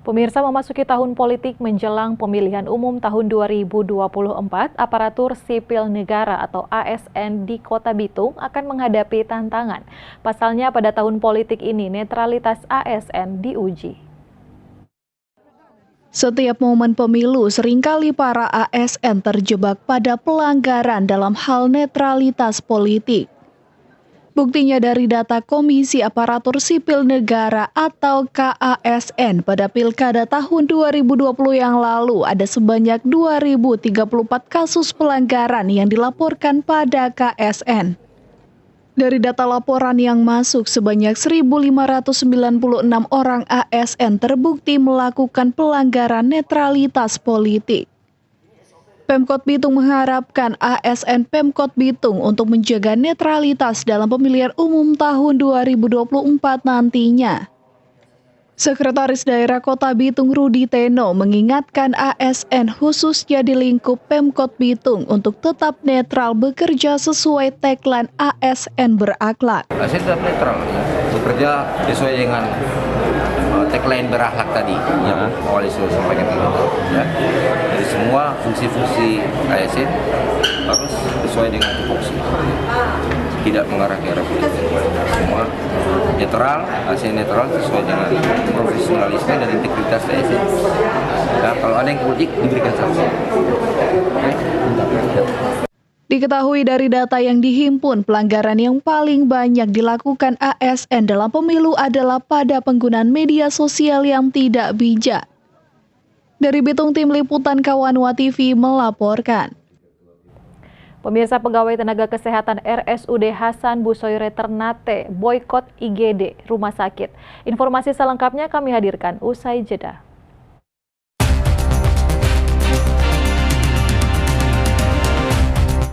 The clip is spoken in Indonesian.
Pemirsa, memasuki tahun politik menjelang pemilihan umum tahun 2024, aparatur sipil negara atau ASN di Kota Bitung akan menghadapi tantangan. Pasalnya pada tahun politik ini netralitas ASN diuji. Setiap momen pemilu seringkali para ASN terjebak pada pelanggaran dalam hal netralitas politik. Buktinya dari data Komisi Aparatur Sipil Negara atau KASN pada Pilkada tahun 2020 yang lalu ada sebanyak 2.034 kasus pelanggaran yang dilaporkan pada KSN. Dari data laporan yang masuk, sebanyak 1.596 orang ASN terbukti melakukan pelanggaran netralitas politik. Pemkot Bitung mengharapkan ASN Pemkot Bitung untuk menjaga netralitas dalam pemilihan umum tahun 2024 nantinya. Sekretaris Daerah Kota Bitung Rudi Teno mengingatkan ASN khususnya di lingkup Pemkot Bitung untuk tetap netral bekerja sesuai tagline ASN berakhlak. ASN tetap netral, bekerja sesuai dengan tagline berakhlak tadi yang awalnya sudah sampaikan ya. Jadi semua fungsi-fungsi ASN harus sesuai dengan tupoksi, tidak mengarah ke arah politik. Semua netral, ASN netral sesuai dengan profesionalisme dan integritas ASN. Ya, kalau ada yang politik diberikan sanksi. Diketahui dari data yang dihimpun, pelanggaran yang paling banyak dilakukan ASN dalam pemilu adalah pada penggunaan media sosial yang tidak bijak. Dari Bitung, Tim Liputan Kawanwa TV melaporkan. Pemirsa, pegawai tenaga kesehatan RSUD Hasan Busoire Ternate boykot IGD rumah sakit. Informasi selengkapnya kami hadirkan usai jeda.